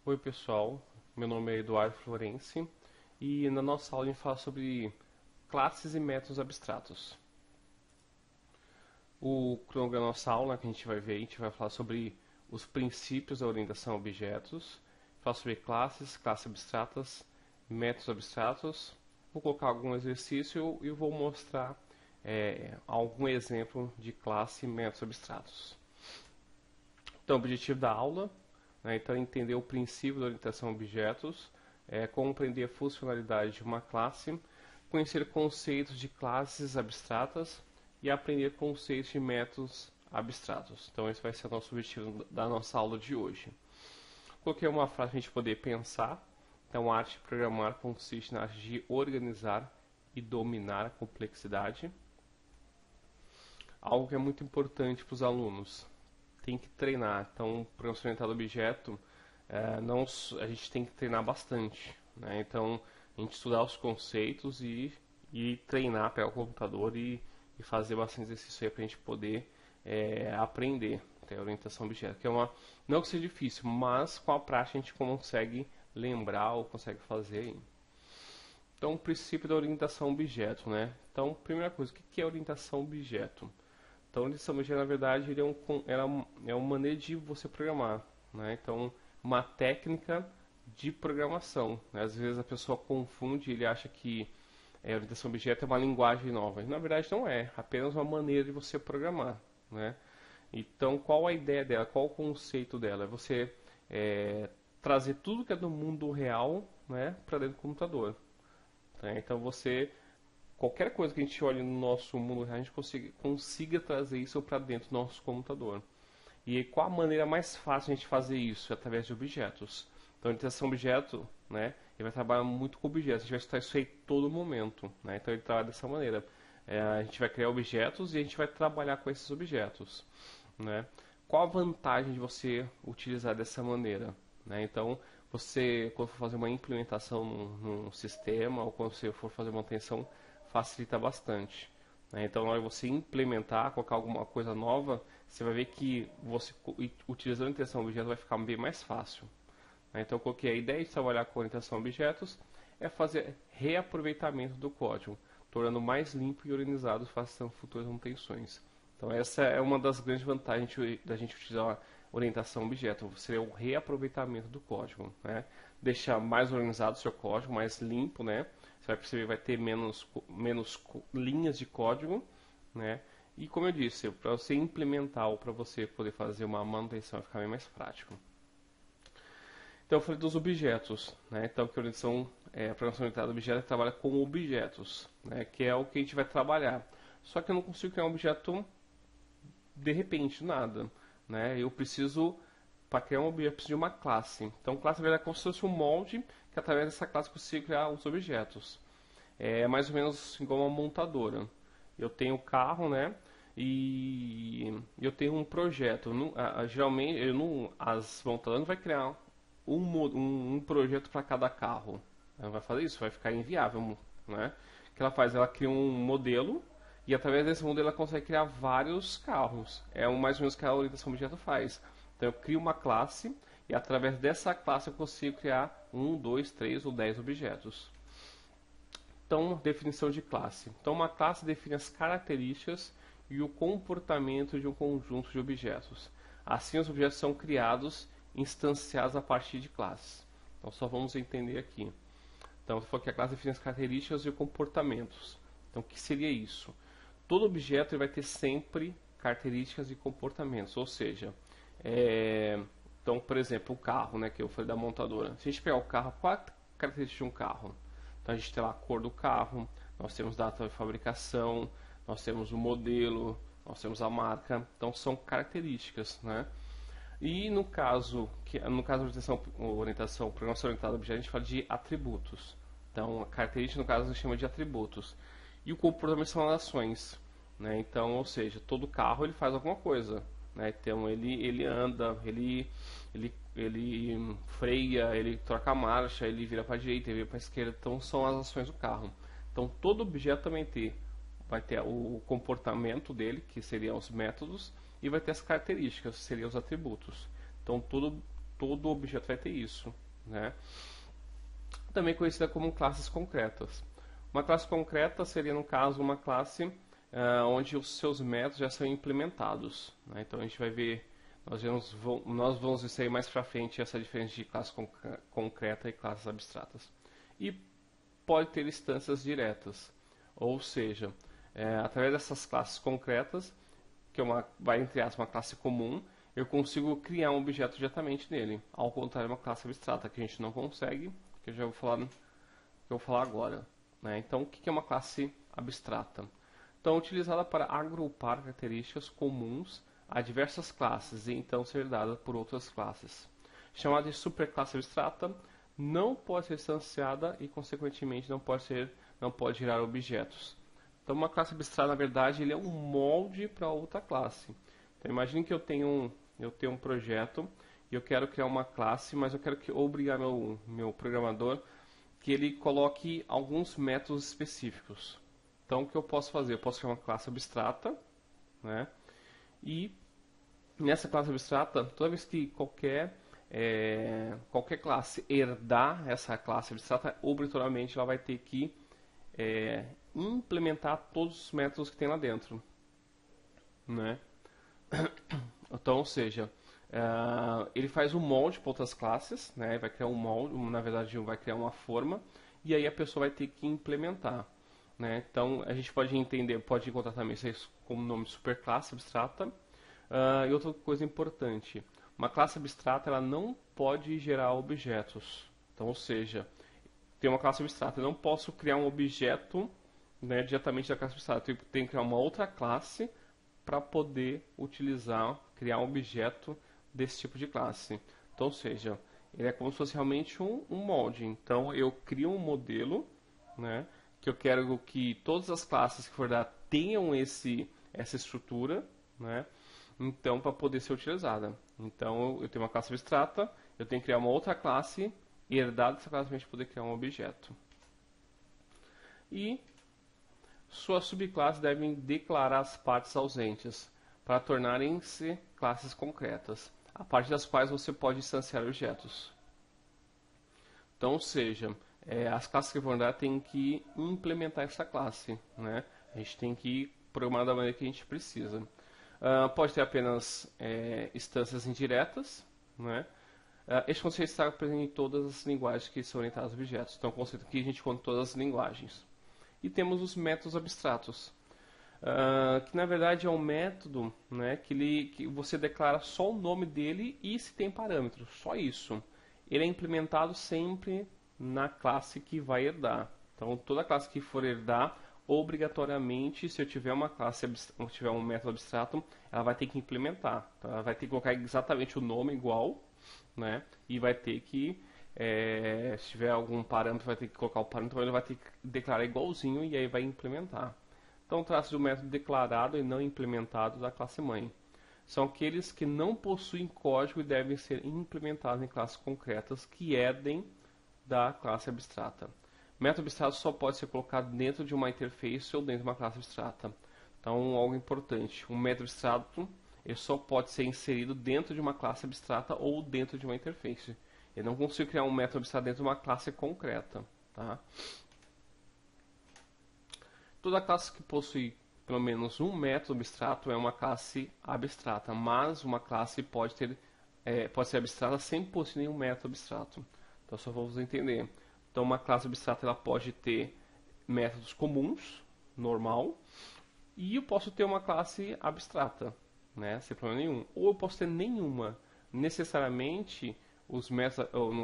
Oi pessoal, meu nome é Eduardo Florenci e na nossa aula a gente fala sobre classes e métodos abstratos. O cronograma da nossa aula que a gente vai falar sobre os princípios da orientação a objetos, falar sobre classes, classes abstratas, métodos abstratos. Vou colocar algum exercício e vou mostrar algum exemplo de classe e métodos abstratos. Então, o objetivo da aula, né, então, é entender o princípio da orientação a objetos, compreender a funcionalidade de uma classe, conhecer conceitos de classes abstratas e aprender conceitos de métodos abstratos. Então, esse vai ser o nosso objetivo da nossa aula de hoje. Coloquei uma frase para a gente poder pensar. Então, a arte de programar consiste na arte de organizar e dominar a complexidade. Algo que é muito importante para os alunos. Tem que treinar. Então, programação orientada a objeto, a gente tem que treinar bastante, né? Então, a gente estudar os conceitos e treinar, pegar o computador e fazer bastante exercício aí para a gente poder aprender a orientação a objeto. Que não que seja difícil, mas com a prática a gente consegue lembrar ou consegue fazer. Então, o princípio da orientação a objeto, né? Então, primeira coisa, o que é orientação a objeto? Então, a orientação a objeto, na verdade, ele é uma maneira de você programar, né? Então, uma técnica de programação, né? Às vezes a pessoa confunde, ele acha que a orientação a objeto é uma linguagem nova. E, na verdade, não é. Apenas uma maneira de você programar, né? Então, qual a ideia dela? Qual o conceito dela? É você trazer tudo que é do mundo real, né, para dentro do computador. Tá? Então, qualquer coisa que a gente olhe no nosso mundo real, a gente consiga trazer isso para dentro do nosso computador. E qual a maneira mais fácil de a gente fazer isso? É através de objetos. Então, a orientação a objeto, né, ele vai trabalhar muito com objetos. A gente vai estudar isso aí todo momento, né? Então, ele trabalha dessa maneira. A gente vai criar objetos e a gente vai trabalhar com esses objetos, né? Qual a vantagem de você utilizar dessa maneira, né? Então, quando for fazer uma implementação num sistema ou quando você for fazer manutenção, facilita bastante, né? Então, na hora de você implementar, colocar alguma coisa nova, você vai ver que você utilizando a orientação a objeto vai ficar bem mais fácil, né? Então, a ideia de trabalhar com orientação a objetos é fazer reaproveitamento do código, tornando mais limpo e organizado, facilitando futuras manutenções. Então, essa é uma das grandes vantagens da gente utilizar a orientação a objeto, seria o reaproveitamento do código, né? Deixar mais organizado o seu código, mais limpo, né? Você vai perceber que vai ter menos linhas de código, né? E como eu disse, para você implementar ou para você poder fazer uma manutenção vai ficar bem mais prático. Então eu falei dos objetos, né? Então que a programação orientada a objetos trabalha com objetos, né? Que é o que a gente vai trabalhar. Só que eu não consigo criar um objeto de repente, nada, né? Para criar um objeto, eu preciso de uma classe. Então, classe na verdade é como se fosse um molde que através dessa classe eu consigo criar os objetos. É mais ou menos igual uma montadora. Eu tenho o carro, né? E eu tenho um projeto. Geralmente, as montadoras não vai criar um projeto para cada carro. Ela vai fazer isso, vai ficar inviável, né? O que ela faz? Ela cria um modelo e através desse modelo ela consegue criar vários carros. É mais ou menos o que a orientação a objeto faz. Então eu crio uma classe e através dessa classe eu consigo criar 1, 2, 3 ou 10 objetos. Então, definição de classe. Então, uma classe define as características e o comportamento de um conjunto de objetos. Assim, os objetos são criados, instanciados a partir de classes. Então, só vamos entender aqui. Então, se for que a classe define as características e os comportamentos. Então, o que seria isso? Todo objeto vai ter sempre características e comportamentos. Ou seja, então, por exemplo, o carro, né, que eu falei da montadora. Se a gente pegar o carro, qual é a característica de um carro? Então, a gente tem lá a cor do carro, nós temos data de fabricação, nós temos o modelo, nós temos a marca. Então, são características, né? E no caso da orientação, programação orientada a objetos, a gente fala de atributos. Então, a característica, no caso, a gente chama de atributos. E o comportamento são as ações, né? Então, ou seja, todo carro ele faz alguma coisa, né? Então, ele anda, ele freia, ele troca a marcha, ele vira para a direita, ele vira para a esquerda. Então, são as ações do carro. Então, todo objeto também vai ter o comportamento dele, que seriam os métodos, e vai ter as características, que seriam os atributos. Então, todo objeto vai ter isso, né? Também conhecida como classes concretas. Uma classe concreta seria, no caso, uma classe onde os seus métodos já são implementados, né? Então a gente vai ver, nós vamos ver isso aí mais para frente, essa diferença de classe concreta e classes abstratas. E pode ter instâncias diretas, ou seja, através dessas classes concretas, que vai entre aspas uma classe comum, eu consigo criar um objeto diretamente nele, ao contrário de uma classe abstrata que a gente não consegue, que eu já vou falar agora, né? Então, o que é uma classe abstrata? Então, utilizada para agrupar características comuns a diversas classes e então ser dada por outras classes. Chamada de superclasse abstrata, não pode ser instanciada e, consequentemente, não pode gerar objetos. Então, uma classe abstrata, na verdade, ele é um molde para outra classe. Então, imagine que eu tenho um projeto e eu quero criar uma classe, mas eu quero obrigar meu programador que ele coloque alguns métodos específicos. Então, o que eu posso fazer? Eu posso criar uma classe abstrata, né? E nessa classe abstrata, toda vez que qualquer classe herdar essa classe abstrata, obrigatoriamente ela vai ter que implementar todos os métodos que tem lá dentro, né? Então, ou seja, ele faz um molde para outras classes, né? Vai criar um molde, na verdade vai criar uma forma, e aí a pessoa vai ter que implementar, né? Então a gente pode encontrar também isso como nome superclasse abstrata. E outra coisa importante, uma classe abstrata ela não pode gerar objetos. Então, ou seja, tem uma classe abstrata, eu não posso criar um objeto, né, diretamente da classe abstrata. Eu tenho que criar uma outra classe para poder criar um objeto desse tipo de classe. Então, ou seja, ele é como se fosse realmente um molde. Então, eu crio um modelo, né, que eu quero que todas as classes que for dar tenham essa estrutura, né, então, para poder ser utilizada. Então, eu tenho uma classe abstrata, eu tenho que criar uma outra classe e herdar dessa classe para a gente poder criar um objeto. E suas subclasses devem declarar as partes ausentes para tornarem-se classes concretas, a partir das quais você pode instanciar objetos. Então, ou seja, as classes que vão dar têm que implementar essa classe, né? A gente tem que programar da maneira que a gente precisa. Pode ter apenas instâncias indiretas, né? Este conceito está presente em todas as linguagens que são orientadas a objetos. Então, é um conceito que a gente conta em todas as linguagens. E temos os métodos abstratos, que na verdade é um método, né, que você declara só o nome dele e se tem parâmetros, só isso. Ele é implementado sempre na classe que vai herdar. Então, toda classe que for herdar, obrigatoriamente, se eu tiver um método abstrato, ela vai ter que implementar. Então, ela vai ter que colocar exatamente o nome igual, né? E vai ter que, se tiver algum parâmetro, vai ter que colocar o parâmetro, ele vai ter que declarar igualzinho e aí vai implementar. Então, trata-se de um método declarado e não implementado da classe mãe. São aqueles que não possuem código e devem ser implementados em classes concretas que herdem da classe abstrata. Método abstrato só pode ser colocado dentro de uma interface ou dentro de uma classe abstrata. Então, algo importante, um método abstrato ele só pode ser inserido dentro de uma classe abstrata ou dentro de uma interface. Eu não consigo criar um método abstrato dentro de uma classe concreta. Tá? Toda classe que possui pelo menos um método abstrato é uma classe abstrata, mas uma classe pode ser abstrata sem possuir nenhum método abstrato. Então, só vamos entender. Então, uma classe abstrata ela pode ter métodos comuns, normal, e eu posso ter uma classe abstrata, né, sem problema nenhum. Ou eu posso ter nenhuma. Necessariamente,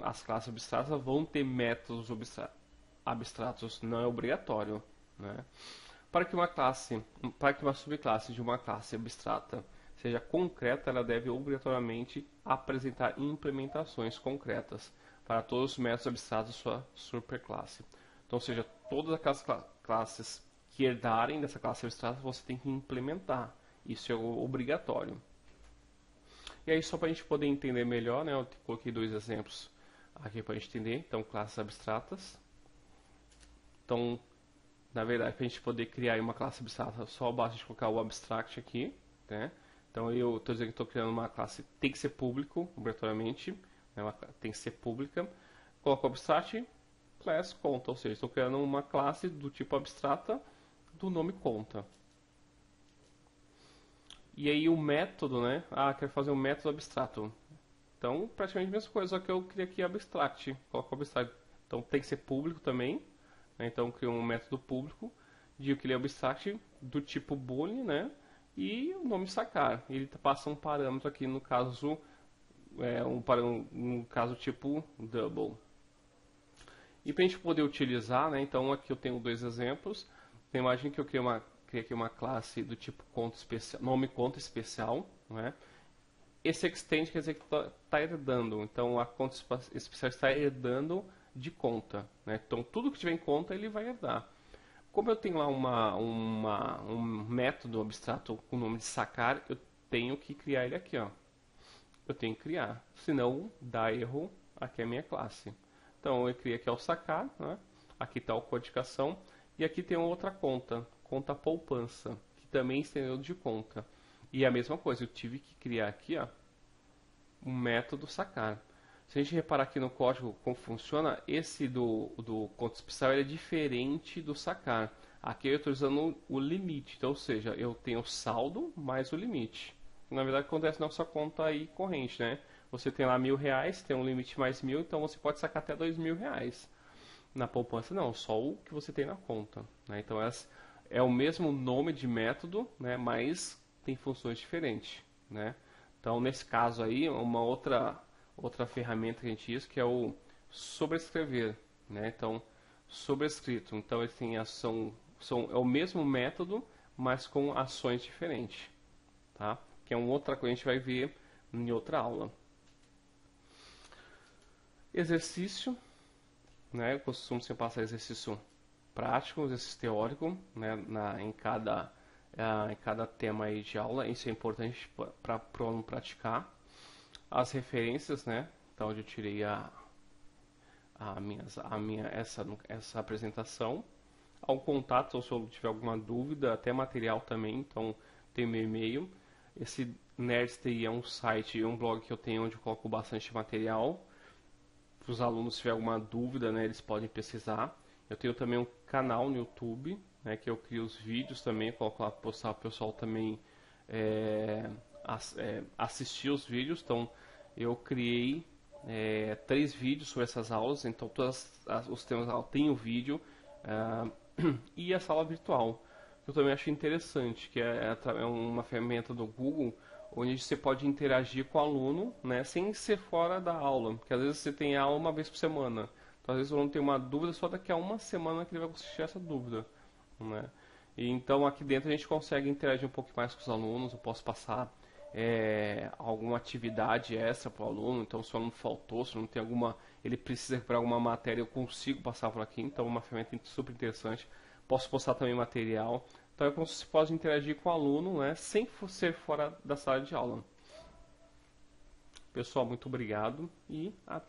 as classes abstratas vão ter métodos abstratos, não é obrigatório, né? Para que uma subclasse de uma classe abstrata seja concreta, ela deve obrigatoriamente apresentar implementações concretas para todos os métodos abstratos de sua superclasse. Então, ou seja, todas aquelas classes que herdarem dessa classe abstrata você tem que implementar. Isso é obrigatório. E aí, só para a gente poder entender melhor, né, eu coloquei 2 exemplos aqui para a gente entender. Então, classes abstratas. Então, na verdade, para a gente poder criar uma classe abstrata, só basta a gente colocar o abstract aqui, né? Então, eu estou dizendo que estou criando uma classe, tem que ser público, obrigatoriamente. né? Ela tem que ser pública. Coloco abstract class conta, ou seja, estou criando uma classe do tipo abstrata do nome conta. E aí o método, né? Ah, quero fazer um método abstrato. Então, praticamente a mesma coisa, só que eu criei aqui abstract. Coloco abstract. Então tem que ser público também, né? Então eu crio um método público, digo que ele é abstract do tipo boolean, né? E o nome sacar. Ele passa um parâmetro aqui, no caso, um caso tipo double. E para a gente poder utilizar, né? Então aqui eu tenho dois exemplos. Então, imagine que eu criei aqui uma classe do tipo conta especial, nome conta especial, né? Esse extend quer dizer que está herdando. Então a conta especial está herdando de conta, né? Então tudo que tiver em conta ele vai herdar. Como eu tenho lá um método abstrato com o nome de sacar, eu tenho que criar ele aqui, ó. Eu tenho que criar, senão dá erro aqui é a minha classe. Então eu criei aqui o sacar, né? Aqui está a codificação e aqui tem outra conta, conta poupança, que também estendeu de conta. E a mesma coisa, eu tive que criar aqui, ó, um método sacar. Se a gente reparar aqui no código como funciona, esse do conta especial é diferente do sacar. Aqui eu estou usando o limite, então, ou seja, eu tenho saldo mais o limite. Na verdade, acontece na sua conta aí corrente, né? Você tem lá R$1.000, tem um limite mais 1.000, então você pode sacar até R$2.000. Na poupança, não, só o que você tem na conta, né? Então, é o mesmo nome de método, né? Mas tem funções diferentes, né? Então, nesse caso aí, uma outra ferramenta que a gente usa, que é o sobrescrever, né? Então, sobrescrito. Então, eles têm ação, é o mesmo método, mas com ações diferentes, tá? Que é uma outra coisa que a gente vai ver em outra aula. Exercício, né? Eu costumo sempre passar exercício prático, exercício teórico, né? Em cada tema aí de aula. Isso é importante para o aluno praticar. As referências, né? Então, eu tirei essa apresentação. Ao contato, se eu tiver alguma dúvida, até material também, então tem meu e-mail. Esse Nerdstay é um site, um blog que eu tenho onde eu coloco bastante material. Para os alunos, se tiver alguma dúvida, né, eles podem pesquisar. Eu tenho também um canal no YouTube, né, que eu crio os vídeos também, coloco lá para postar para o pessoal também assistir os vídeos. Então, eu criei 3 vídeos sobre essas aulas, então todos os temas da aula tem o vídeo e a sala virtual. Eu também acho interessante, que é uma ferramenta do Google, onde você pode interagir com o aluno, né, sem ser fora da aula, porque às vezes você tem aula uma vez por semana, então às vezes o aluno tem uma dúvida, só daqui a uma semana que ele vai conseguir essa dúvida, né? E então aqui dentro a gente consegue interagir um pouco mais com os alunos, eu posso passar alguma atividade extra para o aluno, então se o aluno faltou, se o aluno tem ele precisa recuperar alguma matéria, eu consigo passar por aqui, então é uma ferramenta super interessante. Posso postar também material, então você pode interagir com o aluno, né, sem ser fora da sala de aula. Pessoal, muito obrigado e até